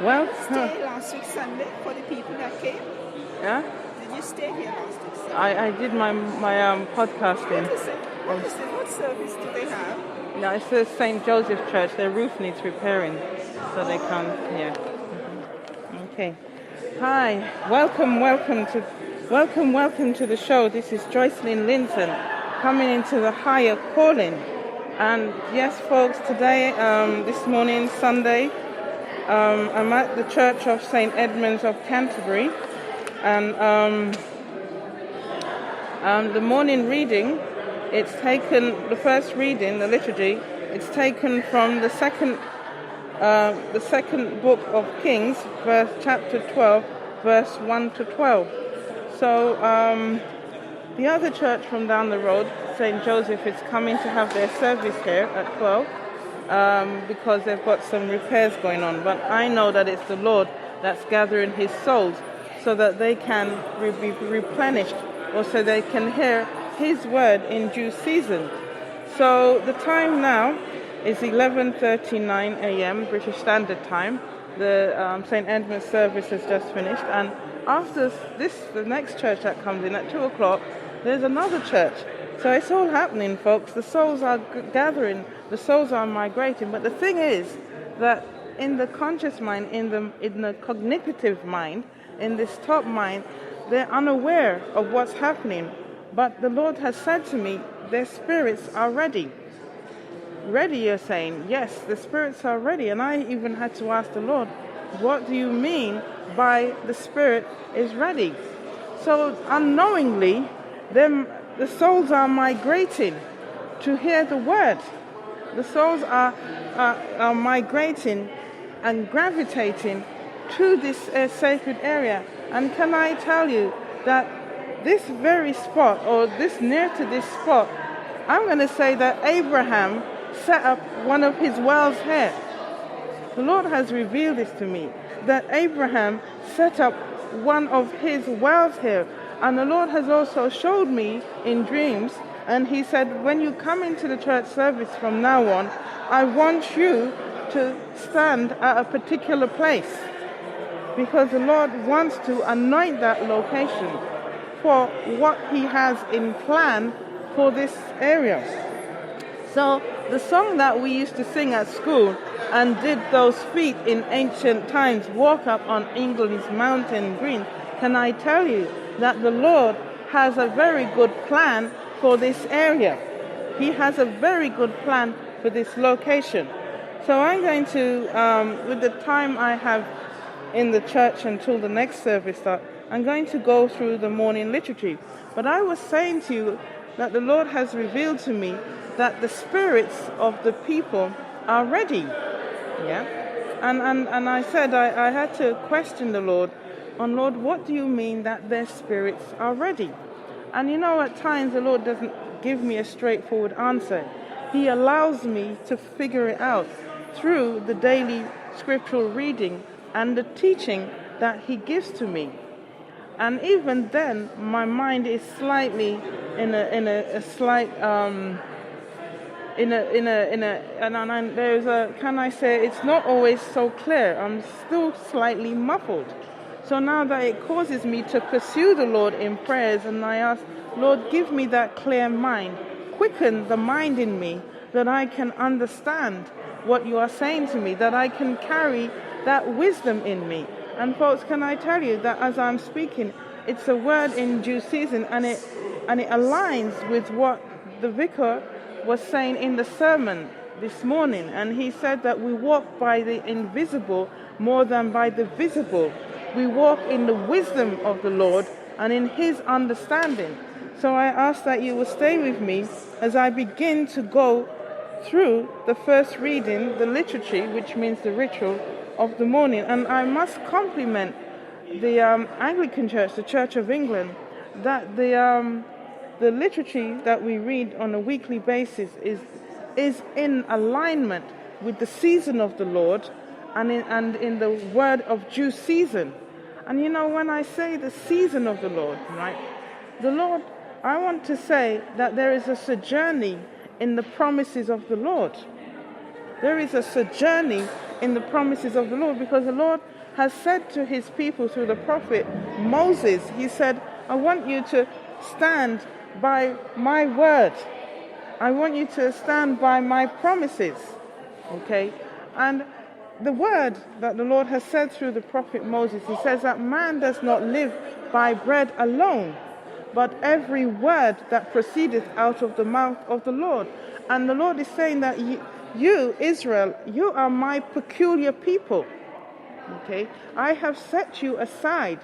Well, Stay last week Sunday for the people that came? yeah, Did you stay here last week Sunday? I did my podcasting. What service do they have? No, it's the St. Joseph Church. Their roof needs repairing, so they can't. Yeah. Okay. Hi. Welcome to the show. This is Joycelyn Linton coming into the higher calling. And yes, folks, today, this morning, Sunday, I'm at the Church of St. Edmunds of Canterbury, and the morning reading, it's taken, the first reading, the liturgy, it's taken from the second book of Kings, chapter 12, verse 1 to 12. So the other church from down the road, St. Joseph, is coming to have their service here at 12 because they've got some repairs going on. But I know that it's the Lord that's gathering his souls so that they can be replenished, or so they can hear his word in due season. So the time now is 11:39 a.m. British Standard Time. The St. Edmund's service has just finished, and after this, the next church that comes in at 2 o'clock, there's another church. So it's all happening, folks. The souls are gathering, the souls are migrating. But the thing is that in the conscious mind, in the cognitive mind, in this top mind, they're unaware of what's happening. But the Lord has said to me, their spirits are ready. Ready, you're saying? Yes, the spirits are ready. And I even had to ask the Lord, what do you mean by the spirit is ready? So unknowingly, the souls are migrating to hear the word. The souls are migrating and gravitating to this sacred area. And can I tell you that this very spot, or this near to this spot, I'm going to say that Abraham set up one of his wells here. The Lord has revealed this to me, that Abraham set up one of his wells here. And the Lord has also showed me in dreams, and he said, when you come into the church service from now on, I want you to stand at a particular place, because the Lord wants to anoint that location for what he has in plan for this area. So the song that we used to sing at school, and did those feet in ancient times walk up on England's mountain green, can I tell you that the Lord has a very good plan for this area. He has a very good plan for this location. So I'm going to, with the time I have in the church until the next service starts, I'm going to go through the morning liturgy. But I was saying to you that the Lord has revealed to me that the spirits of the people are ready. Yeah? And I said I had to question the Lord on, Lord, what do you mean that their spirits are ready? And you know, at times the Lord doesn't give me a straightforward answer. He allows me to figure it out through the daily scriptural reading and the teaching that he gives to me. And even then, my mind is slightly and there's a, can I say, it's not always so clear. I'm still slightly muffled. So now that it causes me to pursue the Lord in prayers, and I ask, Lord, give me that clear mind. Quicken the mind in me, that I can understand what you are saying to me, that I can carry that wisdom in me. And folks, can I tell you that as I'm speaking, it's a word in due season, and it aligns with what the vicar was saying in the sermon this morning. And he said that we walk by the invisible more than by the visible. We walk in the wisdom of the Lord and in his understanding. So I ask that you will stay with me as I begin to go through the first reading, the liturgy, which means the ritual of the morning. And I must compliment the Anglican Church, the Church of England, that the liturgy that we read on a weekly basis is in alignment with the season of the Lord and in the word of due season. And you know, when I say the season of the Lord, right, the Lord, I want to say that there is a sojourning in the promises of the Lord. There is a sojourning in the promises of the Lord, because the Lord has said to his people through the prophet Moses, he said, I want you to stand by my word. I want you to stand by my promises. Okay? And the word that the Lord has said through the prophet Moses, he says that man does not live by bread alone, but every word that proceedeth out of the mouth of the Lord. And the Lord is saying that you, Israel, you are my peculiar people. Okay? I have set you aside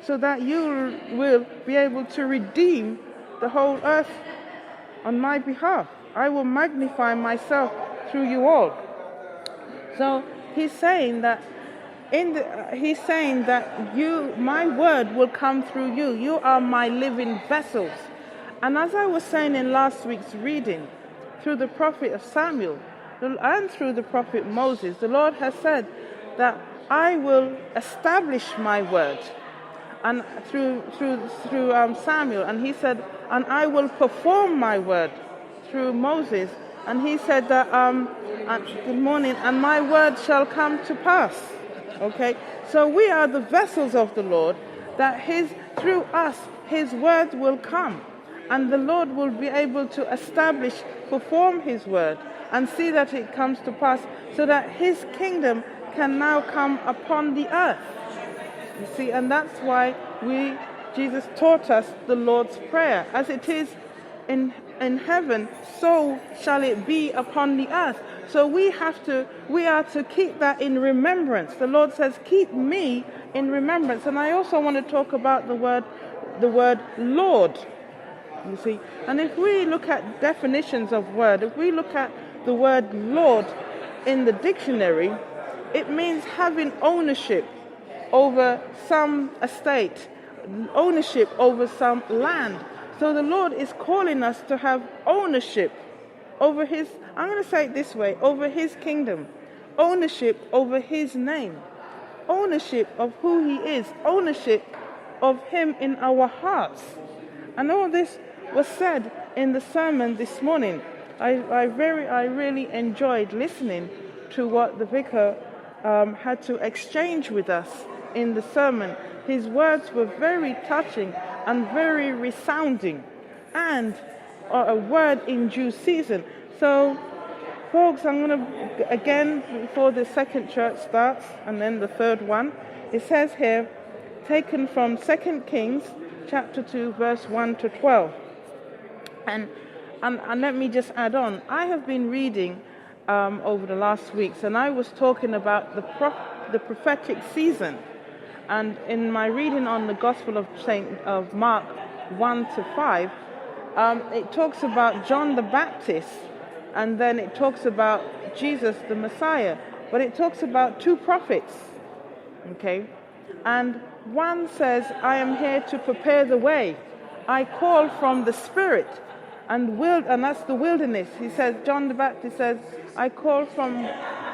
so that you will be able to redeem the whole earth on my behalf. I will magnify myself through you all. So he's saying that my word will come through you. You are my living vessels. And as I was saying in last week's reading, through the prophet of Samuel and through the prophet Moses, the Lord has said that I will establish my word. And through Samuel, and he said, and I will perform my word through Moses, and he said that good morning, and my word shall come to pass. Okay, so we are the vessels of the Lord, that through us his word will come, and the Lord will be able to establish, perform his word, and see that it comes to pass, so that his kingdom can now come upon the earth. You see, and that's why Jesus taught us the Lord's Prayer. As it is in heaven, so shall it be upon the earth. So we are to keep that in remembrance. The Lord says, keep me in remembrance. And I also want to talk about the word Lord. You see, and if we look at definitions of word, if we look at the word Lord in the dictionary, it means having ownership over some estate, ownership over some land. So the Lord is calling us to have ownership over I'm going to say it this way, over his kingdom, ownership over his name, ownership of who he is, ownership of him in our hearts. And all this was said in the sermon this morning. I really enjoyed listening to what the vicar had to exchange with us in the sermon. His words were very touching and very resounding, and a word in due season. So, folks, I'm going to, again, before the second church starts, and then the third one, it says here, taken from 2 Kings chapter 2, verse 1 to 12. And let me just add on, I have been reading over the last weeks, and I was talking about the prophetic season. And in my reading on the Gospel of Mark 1 to 5, it talks about John the Baptist, and then it talks about Jesus the Messiah, but it talks about two prophets, okay? And one says, I am here to prepare the way. I call from the Spirit, and that's the wilderness. He says, John the Baptist says, I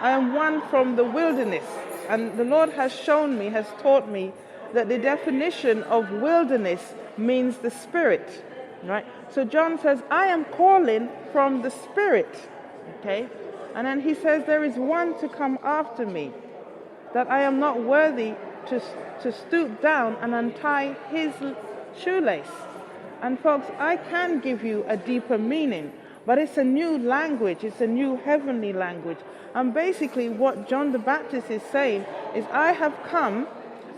am one from the wilderness. And the Lord has taught me that the definition of wilderness means the Spirit, right? So John says, I am calling from the Spirit, okay? And then he says, there is one to come after me, that I am not worthy to stoop down and untie his shoelace. And folks, I can give you a deeper meaning, but it's a new language, it's a new heavenly language. And basically what John the Baptist is saying is, I have come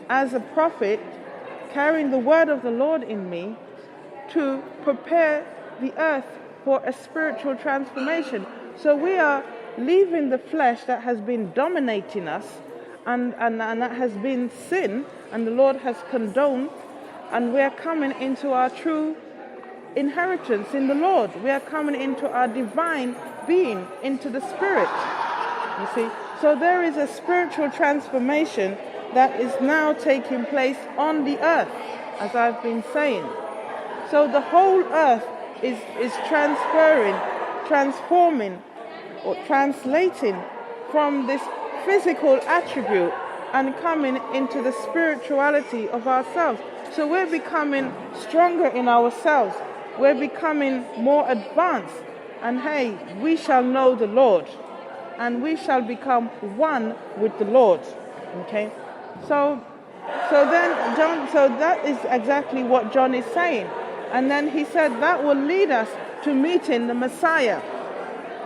as a prophet, carrying the word of the Lord in me, to prepare the earth for a spiritual transformation. So we are leaving the flesh that has been dominating us, and that has been sin, and the Lord has condoned, and we are coming into our true inheritance in the Lord. We are coming into our divine being, into the Spirit. You see, so there is a spiritual transformation that is now taking place on the earth, as I've been saying. So the whole earth is transforming, or translating from this physical attribute and coming into the spirituality of ourselves. So we're becoming stronger in ourselves. We're becoming more advanced. And hey, we shall know the Lord. and we shall become one with the Lord. Okay, so that is exactly what John is saying. And then he said that will lead us to meeting the Messiah.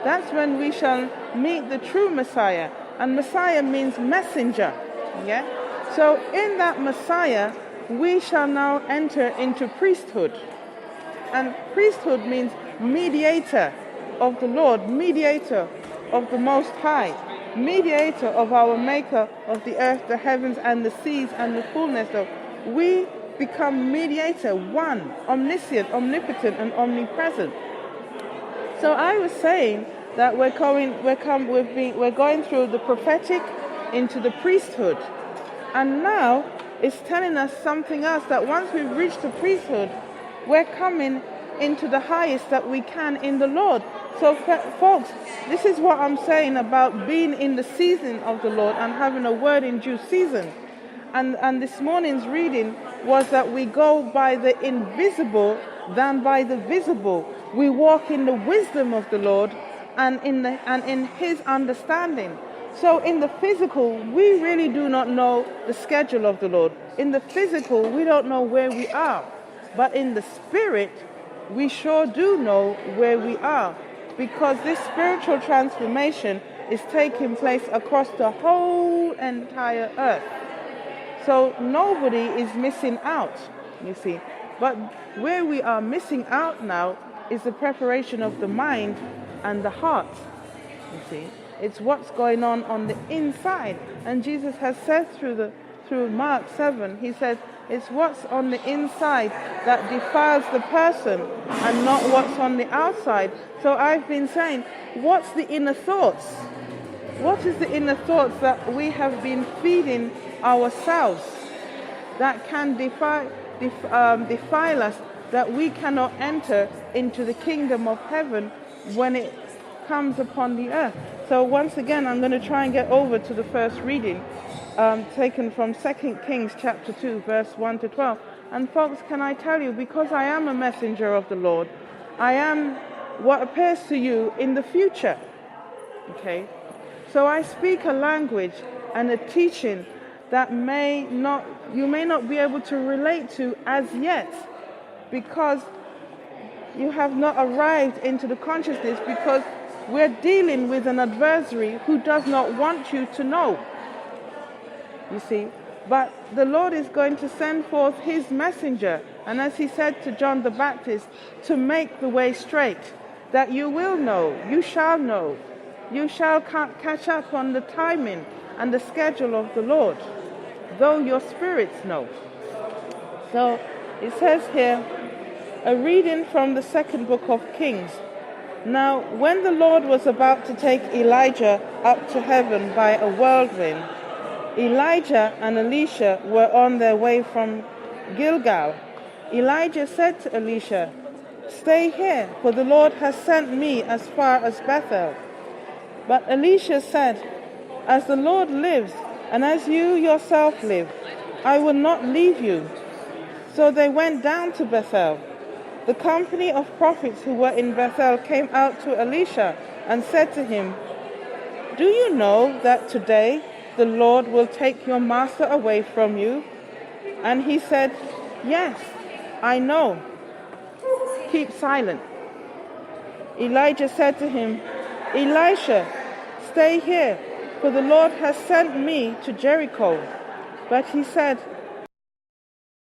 That's when we shall meet the true Messiah. And Messiah means messenger. Yeah? So in that Messiah, we shall now enter into priesthood. And priesthood means mediator of the Lord, mediator of the Most High, mediator of our Maker of the earth, the heavens, and the seas, and the fullness of. We become mediator, one, omniscient, omnipotent, and omnipresent. So I was saying that we're going through the prophetic into the priesthood, and now it's telling us something else, that once we've reached the priesthood, we're coming into the highest that we can in the Lord. So folks, this is what I'm saying about being in the season of the Lord and having a word in due season. And this morning's reading was that we go by the invisible than by the visible. We walk in the wisdom of the Lord and in his understanding. So in the physical, we really do not know the schedule of the Lord. In the physical, we don't know where we are. But in the spirit, we sure do know where we are, because this spiritual transformation is taking place across the whole entire earth. So nobody is missing out, you see. But where we are missing out now is the preparation of the mind and the heart, you see. It's what's going on the inside. And Jesus has said through Mark 7, he says, it's what's on the inside that defiles the person and not what's on the outside. So I've been saying, what's the inner thoughts? What is the inner thoughts that we have been feeding ourselves that can defile us, that we cannot enter into the kingdom of heaven when it comes upon the earth? So once again, I'm going to try and get over to the first reading, taken from 2 Kings chapter 2, verse 1 to 12. And folks, can I tell you, because I am a messenger of the Lord, I am what appears to you in the future. Okay? So I speak a language and a teaching that you may not be able to relate to as yet, because you have not arrived into the consciousness, because we're dealing with an adversary who does not want you to know. You see, but the Lord is going to send forth his messenger, and as he said to John the Baptist, to make the way straight, that you will know, you shall catch up on the timing and the schedule of the Lord, though your spirits know. So it says here, a reading from the second book of Kings. Now, when the Lord was about to take Elijah up to heaven by a whirlwind, Elijah and Elisha were on their way from Gilgal. Elijah said to Elisha, "Stay here, for the Lord has sent me as far as Bethel." But Elisha said, "As the Lord lives, and as you yourself live, I will not leave you." So they went down to Bethel. The company of prophets who were in Bethel came out to Elisha and said to him, "Do you know that today the Lord will take your master away from you?" And he said, "Yes, I know. Keep silent." Elijah said to him, "Elisha, stay here, for the Lord has sent me to Jericho." But he said,